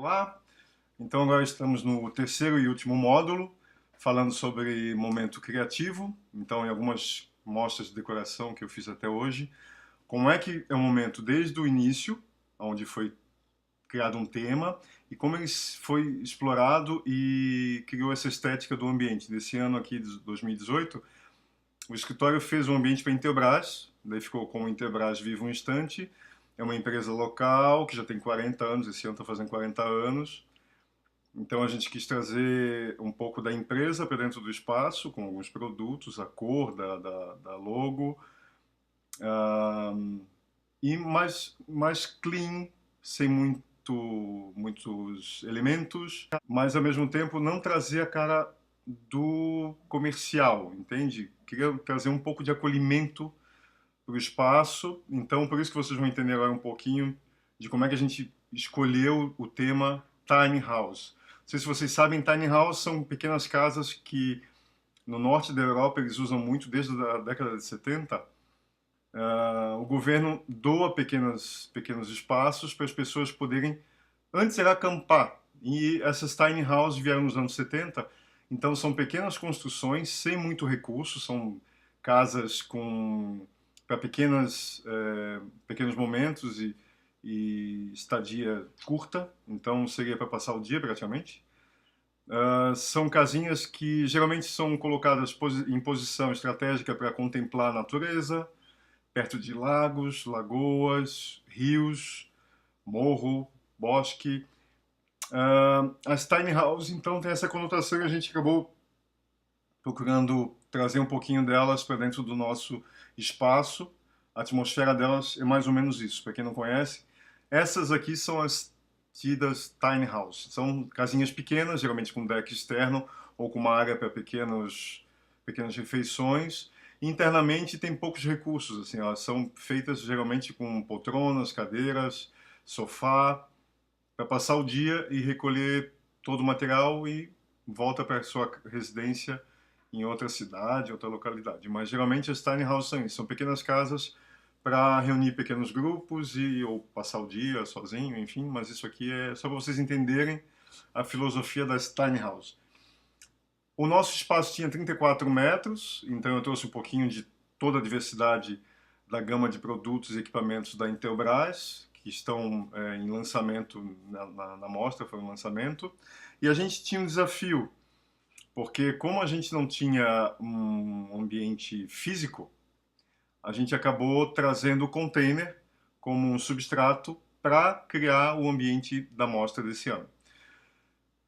Olá, então agora estamos no terceiro e último módulo, falando sobre momento criativo. Então, em algumas mostras de decoração que eu fiz até hoje, como é que é o momento desde o início, onde foi criado um tema, e como ele foi explorado e criou essa estética do ambiente. Desse ano aqui, de 2018, o escritório fez um ambiente para a Intelbras, daí ficou como Intelbras Viva um Instante. É uma empresa local que já tem 40 anos, esse ano está fazendo 40 anos. Então a gente quis trazer um pouco da empresa para dentro do espaço, com alguns produtos, a cor da logo, e mais clean, sem muitos elementos, mas ao mesmo tempo não trazer a cara do comercial, entende? Queria trazer um pouco de acolhimento para o espaço, então por isso que vocês vão entender agora um pouquinho de como é que a gente escolheu o tema Tiny House. Não sei se vocês sabem, Tiny House são pequenas casas que no norte da Europa eles usam muito desde a década de 70. O governo doa pequenos espaços para as pessoas poderem, antes era acampar, e essas tiny houses vieram nos anos 70, então são pequenas construções sem muito recurso, são casas com para pequenos momentos e estadia curta, então seria para passar o dia praticamente. São casinhas que geralmente são colocadas em posição estratégica para contemplar a natureza, perto de lagos, lagoas, rios, morro, bosque. As tiny houses, então, tem essa conotação e a gente acabou procurando trazer um pouquinho delas para dentro do nosso espaço. A atmosfera delas é mais ou menos isso. Para quem não conhece, essas aqui são as tidas tiny house. São casinhas pequenas, geralmente com deck externo ou com uma área para pequenas refeições. Internamente tem poucos recursos, assim, elas são feitas geralmente com poltronas, cadeiras, sofá, para passar o dia e recolher todo o material e volta para a sua residência em outra cidade, outra localidade. Mas geralmente as tiny houses são isso, são pequenas casas para reunir pequenos grupos ou passar o dia sozinho, enfim. Mas isso aqui é só para vocês entenderem a filosofia das tiny houses. O nosso espaço tinha 34 metros, então eu trouxe um pouquinho de toda a diversidade da gama de produtos e equipamentos da Intelbras, que estão em lançamento na mostra, foi um lançamento. E a gente tinha um desafio, porque como a gente não tinha um ambiente físico, a gente acabou trazendo o container como um substrato para criar o ambiente da mostra desse ano.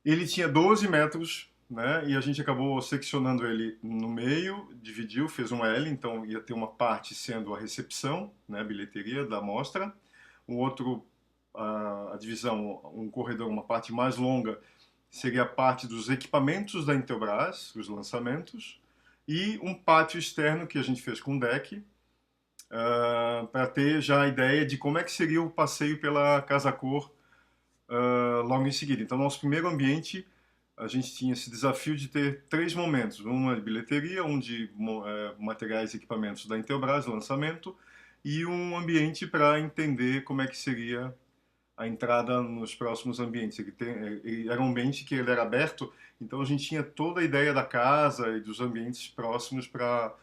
Ele tinha 12 metros, né? E a gente acabou seccionando ele no meio, dividiu, fez um L, então ia ter uma parte sendo a recepção, né, a bilheteria da mostra, um outro, a divisão, um corredor, uma parte mais longa, seria a parte dos equipamentos da Intelbras, os lançamentos, e um pátio externo que a gente fez com deck, para ter já a ideia de como é que seria o passeio pela Casa Cor logo em seguida. Então, nosso primeiro ambiente, a gente tinha esse desafio de ter três momentos. Um de bilheteria, um de materiais e equipamentos da Intelbras, lançamento, e um ambiente para entender como é que seria a entrada nos próximos ambientes. Ele era um ambiente que ele era aberto, então a gente tinha toda a ideia da casa e dos ambientes próximos para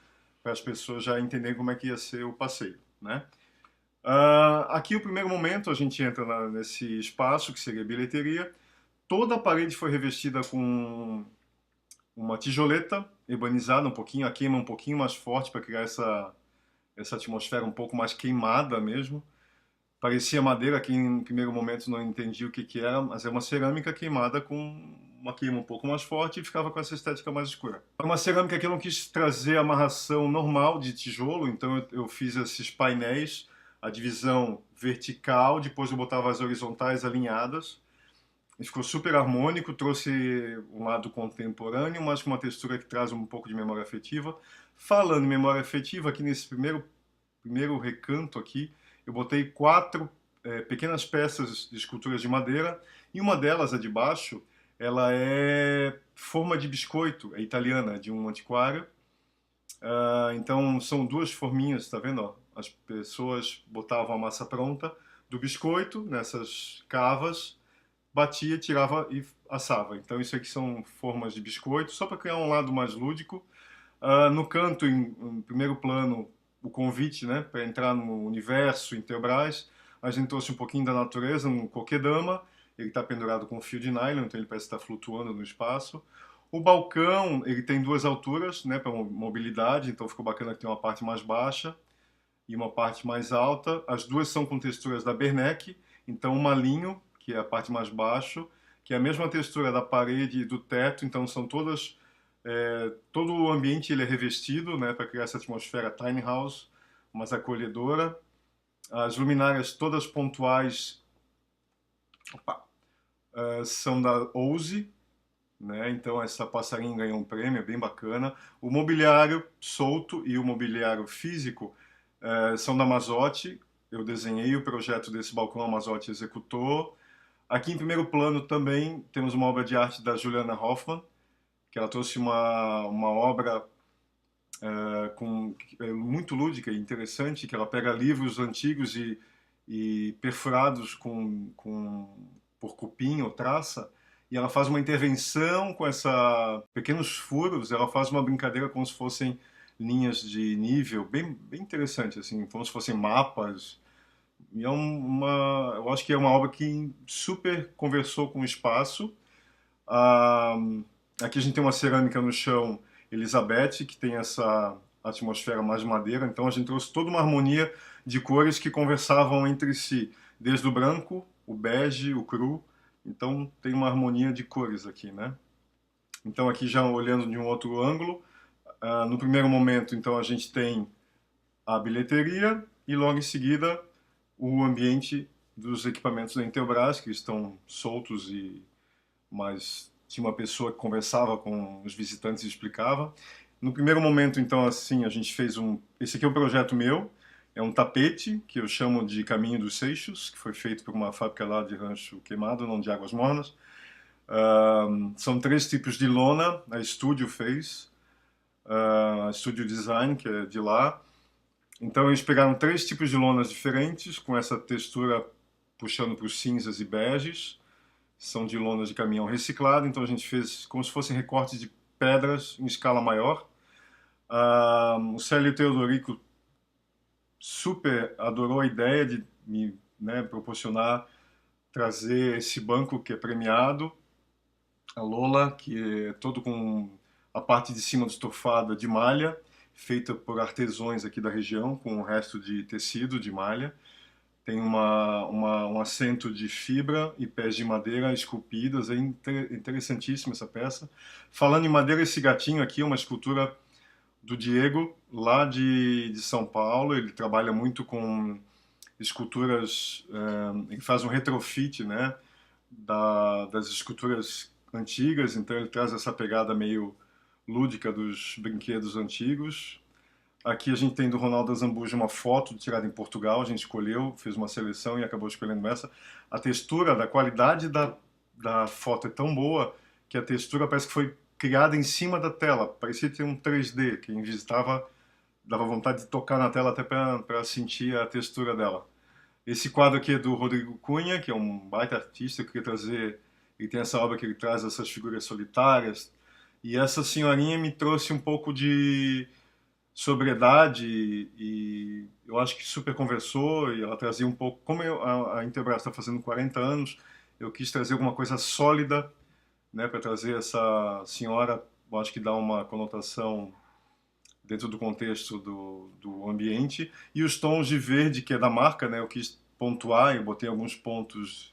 as pessoas já entenderem como é que ia ser o passeio, né? Aqui o primeiro momento a gente entra nesse espaço que seria a bilheteria. Toda a parede foi revestida com uma tijoleta urbanizada um pouquinho, a queima um pouquinho mais forte para criar essa atmosfera um pouco mais queimada mesmo. Parecia madeira, que em primeiro momento não entendi o que que era, mas é uma cerâmica queimada com uma queima um pouco mais forte e ficava com essa estética mais escura. Uma cerâmica que eu não quis trazer a amarração normal de tijolo, então eu fiz esses painéis, a divisão vertical, depois eu botava as horizontais alinhadas. E ficou super harmônico, trouxe um lado contemporâneo, mas com uma textura que traz um pouco de memória afetiva. Falando em memória afetiva, aqui nesse primeiro recanto aqui, eu botei quatro pequenas peças de esculturas de madeira, e uma delas, a de baixo, ela é forma de biscoito, é italiana, é de um antiquário. Então são duas forminhas, tá vendo? Ó? As pessoas botavam a massa pronta do biscoito nessas cavas, batia, tirava e assava. Então isso aqui são formas de biscoito, só para criar um lado mais lúdico. No canto, em primeiro plano, o convite, né, para entrar no universo Intelbras. A gente trouxe um pouquinho da natureza, um kokedama. Ele está pendurado com um fio de nylon, então ele parece estar flutuando no espaço. O balcão, ele tem duas alturas, né, para mobilidade, então ficou bacana que tem uma parte mais baixa e uma parte mais alta. As duas são com texturas da Bernec, então o malinho, que é a parte mais baixa, que é a mesma textura da parede e do teto, então são todas todo o ambiente ele é revestido, né, para criar essa atmosfera tiny house, mas acolhedora. As luminárias todas pontuais são da Ouse, né, então essa passarinho ganhou um prêmio, é bem bacana. O mobiliário solto e o mobiliário físico são da Mazotti. Eu desenhei o projeto desse balcão, a Mazotti executou. Aqui em primeiro plano também temos uma obra de arte da Juliana Hoffmann, que ela trouxe uma obra muito lúdica e interessante, que ela pega livros antigos e perfurados por cupim ou traça, e ela faz uma intervenção com essa pequenos furos, ela faz uma brincadeira como se fossem linhas de nível, bem interessante, assim, como se fossem mapas. E eu acho que é uma obra que super conversou com o espaço. Ah, aqui a gente tem uma cerâmica no chão Elizabeth, que tem essa atmosfera mais madeira, então a gente trouxe toda uma harmonia de cores que conversavam entre si, desde o branco, o bege, o cru, então tem uma harmonia de cores aqui, né? Então aqui já olhando de um outro ângulo, no primeiro momento então a gente tem a bilheteria e logo em seguida o ambiente dos equipamentos da Intelbras, que estão soltos mas tinha uma pessoa que conversava com os visitantes e explicava. No primeiro momento, então, assim, a gente fez esse aqui é um projeto meu, é um tapete que eu chamo de Caminho dos Seixos, que foi feito por uma fábrica lá de Rancho Queimado, não de Águas Mornas. São 3 tipos de lona, a Estúdio fez, a Estúdio Design, que é de lá. Então eles pegaram 3 tipos de lonas diferentes, com essa textura puxando para os cinzas e beges. São de lonas de caminhão reciclado, então a gente fez como se fossem recortes de pedras em escala maior. O Célio Teodorico super adorou a ideia de me, né, proporcionar, trazer esse banco que é premiado, a Lola, que é todo com a parte de cima estofada de malha, feita por artesãos aqui da região, com o resto de tecido de malha. Tem um assento de fibra e pés de madeira esculpidas. É interessantíssima essa peça. Falando em madeira, esse gatinho aqui é uma escultura do Diego, lá de São Paulo. Ele trabalha muito com esculturas, ele faz um retrofit, né, das esculturas antigas, então ele traz essa pegada meio lúdica dos brinquedos antigos. Aqui a gente tem do Ronaldo Azambuja uma foto tirada em Portugal, a gente escolheu, fez uma seleção e acabou escolhendo essa. A textura, da qualidade da foto é tão boa que a textura parece que foi criada em cima da tela, parecia ter um 3D, quem visitava dava vontade de tocar na tela até para sentir a textura dela. Esse quadro aqui é do Rodrigo Cunha, que é um baita artista, eu queria trazer, ele tem essa obra que ele traz essas figuras solitárias, e essa senhorinha me trouxe um pouco de sobriedade e eu acho que super conversou e ela trazia um pouco, como a Intelbras está fazendo 40 anos, eu quis trazer alguma coisa sólida, né, para trazer essa senhora, eu acho que dá uma conotação dentro do contexto do ambiente, e os tons de verde que é da marca, né, eu quis pontuar, eu botei alguns pontos,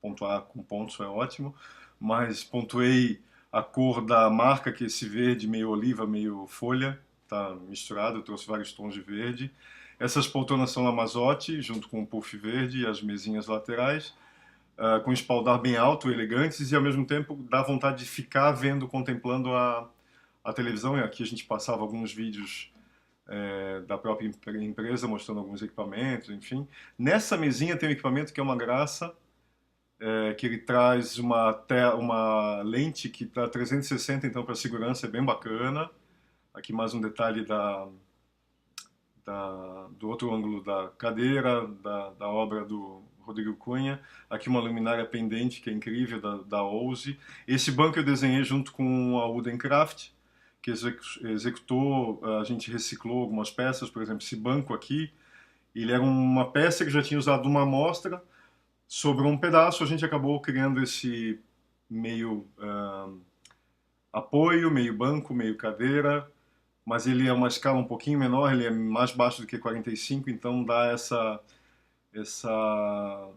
pontuar com pontos é ótimo, mas pontuei a cor da marca, que é esse verde meio oliva, meio folha, tá misturado, eu trouxe vários tons de verde. Essas poltronas são da Mazotti, junto com o puff verde e as mesinhas laterais, com espaldar bem alto, elegantes, e ao mesmo tempo dá vontade de ficar vendo, contemplando a televisão. E aqui a gente passava alguns vídeos da própria empresa, mostrando alguns equipamentos, enfim. Nessa mesinha tem um equipamento que é uma graça, que ele traz uma lente que dá 360, então para segurança é bem bacana. Aqui mais um detalhe do outro ângulo da cadeira, da obra do Rodrigo Cunha. Aqui uma luminária pendente, que é incrível, da Ouse. Esse banco eu desenhei junto com a Wooden Craft, que executou, a gente reciclou algumas peças, por exemplo, esse banco aqui, ele era uma peça que já tinha usado uma amostra, sobrou um pedaço, a gente acabou criando esse meio apoio, meio banco, meio cadeira, mas ele é uma escala um pouquinho menor, ele é mais baixo do que 45, então dá essa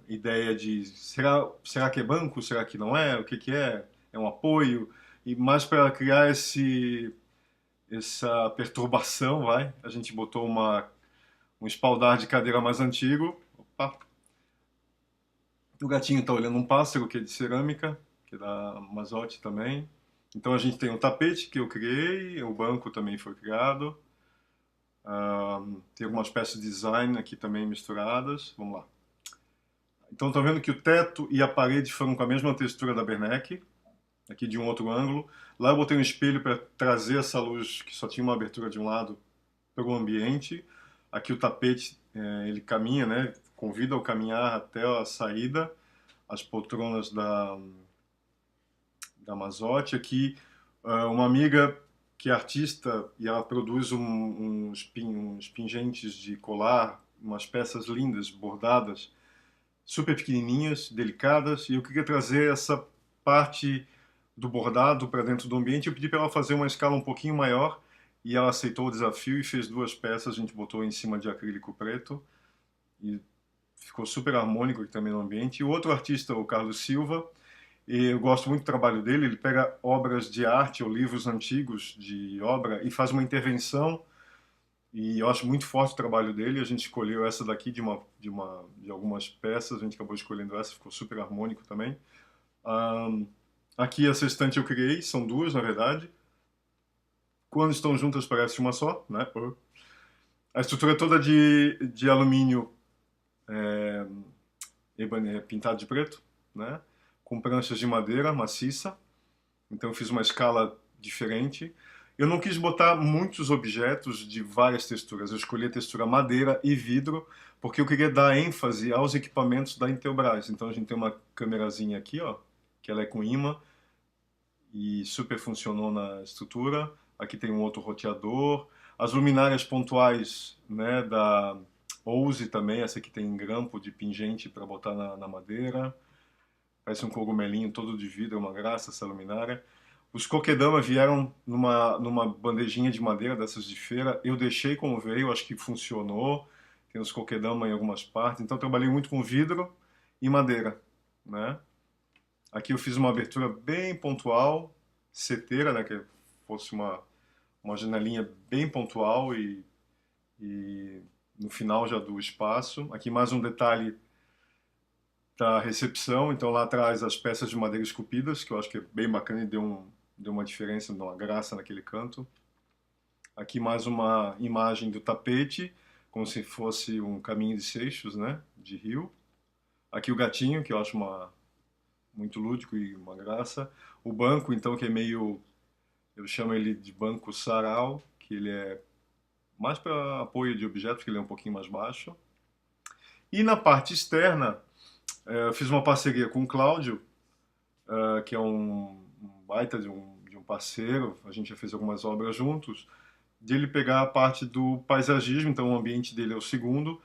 ideia de será que é banco, será que não é, o que que é? É um apoio, e mais para criar essa perturbação, vai, a gente botou um espaldar de cadeira mais antigo. Opa. O gatinho está olhando um pássaro que é de cerâmica, que é da Mazotti também. Então a gente tem o tapete que eu criei, o banco também foi criado. Tem algumas peças de design aqui também misturadas. Vamos lá. Então estão vendo que o teto e a parede foram com a mesma textura da Bernec, aqui de um outro ângulo. Lá eu botei um espelho para trazer essa luz que só tinha uma abertura de um lado para o ambiente. Aqui o tapete, ele caminha, né? Convida ao caminhar até a saída. As poltronas da Mazotti. Aqui, uma amiga que é artista e ela produz uns pingentes de colar, umas peças lindas, bordadas, super pequenininhas, delicadas, e eu queria trazer essa parte do bordado para dentro do ambiente. Eu pedi para ela fazer uma escala um pouquinho maior e ela aceitou o desafio e fez 2 peças, a gente botou em cima de acrílico preto e ficou super harmônico aqui também no ambiente. E o outro artista, o Carlos Silva, e eu gosto muito do trabalho dele, ele pega obras de arte ou livros antigos de obra e faz uma intervenção, e eu acho muito forte o trabalho dele. A gente escolheu essa daqui de algumas peças, a gente acabou escolhendo essa, ficou super harmônico também. Aqui essa estante eu criei, são 2 na verdade. Quando estão juntas parece uma só, né? A estrutura é toda de alumínio pintado de preto, né? Com pranchas de madeira maciça. Então eu fiz uma escala diferente. Eu não quis botar muitos objetos de várias texturas. Eu escolhi a textura madeira e vidro, porque eu queria dar ênfase aos equipamentos da Intelbras. Então a gente tem uma câmerazinha aqui, ó, que ela é com imã e super funcionou na estrutura. Aqui tem um outro roteador. As luminárias pontuais, né, da Ouse também, essa aqui tem grampo de pingente para botar na madeira. Parece um cogumelinho todo de vidro, uma graça essa luminária. Os kokedama vieram numa bandejinha de madeira dessas de feira. Eu deixei como veio, acho que funcionou. Tem os kokedama em algumas partes. Então trabalhei muito com vidro e madeira, né? Aqui eu fiz uma abertura bem pontual, seteira, né? Que fosse uma janelinha bem pontual e no final já do espaço. Aqui mais um detalhe da recepção, então lá atrás as peças de madeira esculpidas, que eu acho que é bem bacana e deu uma diferença, deu uma graça naquele canto. Aqui mais uma imagem do tapete, como se fosse um caminho de Seixos, né, de rio. Aqui o gatinho, que eu acho muito lúdico e uma graça. O banco, então, que é meio, eu chamo ele de banco sarau, que ele é mais para apoio de objetos, que ele é um pouquinho mais baixo. E na parte externa, eu fiz uma parceria com o Cláudio, que é um baita de um parceiro. A gente já fez algumas obras juntos, de ele pegar a parte do paisagismo, então o ambiente dele é o segundo,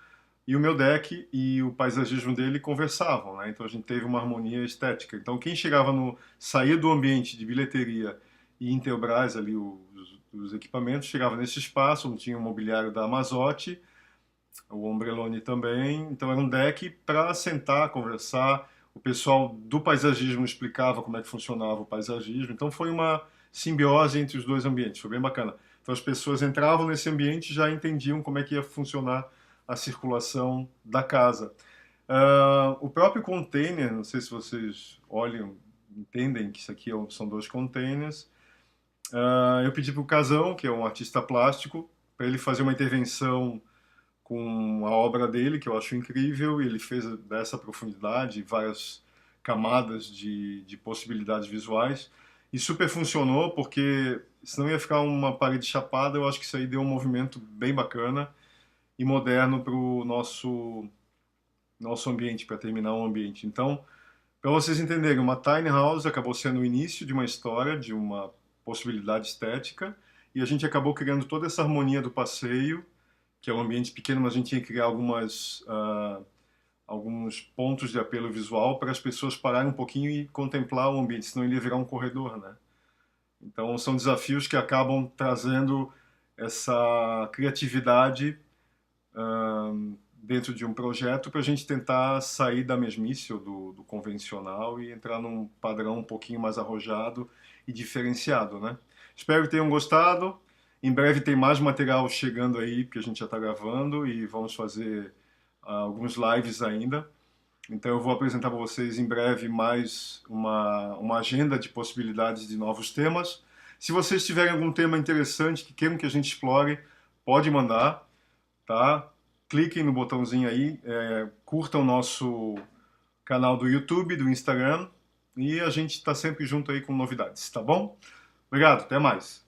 e o meu deck e o paisagismo dele conversavam, né? Então a gente teve uma harmonia estética. Então quem chegava saía do ambiente de bilheteria e Intelbras ali os equipamentos, chegava nesse espaço onde tinha o mobiliário da Mazotti, o Ombrellone também. Então era um deck para sentar, conversar. O pessoal do paisagismo explicava como é que funcionava o paisagismo. Então foi uma simbiose entre os 2 ambientes, foi bem bacana. Então as pessoas entravam nesse ambiente e já entendiam como é que ia funcionar a circulação da casa. O próprio container, não sei se vocês olham, entendem que isso aqui são 2 containers. Eu pedi para o Casão, que é um artista plástico, para ele fazer uma intervenção com a obra dele, que eu acho incrível, e ele fez dessa profundidade várias camadas de possibilidades visuais, e super funcionou, porque senão ia ficar uma parede chapada. Eu acho que isso aí deu um movimento bem bacana e moderno para o nosso ambiente, para terminar o ambiente. Então, para vocês entenderem, uma tiny house acabou sendo o início de uma história, de uma possibilidade estética, e a gente acabou criando toda essa harmonia do passeio, que é um ambiente pequeno, mas a gente tinha que criar alguns pontos de apelo visual para as pessoas pararem um pouquinho e contemplar o ambiente, senão ele ia virar um corredor, né? Então são desafios que acabam trazendo essa criatividade dentro de um projeto para a gente tentar sair da mesmice ou do convencional e entrar num padrão um pouquinho mais arrojado e diferenciado, né? Espero que tenham gostado. Em breve tem mais material chegando aí, que a gente já está gravando e vamos fazer alguns lives ainda. Então eu vou apresentar para vocês em breve mais uma agenda de possibilidades de novos temas. Se vocês tiverem algum tema interessante que queiram que a gente explore, pode mandar, tá? Cliquem no botãozinho aí, curtam o nosso canal do YouTube, do Instagram, e a gente está sempre junto aí com novidades, tá bom? Obrigado, até mais.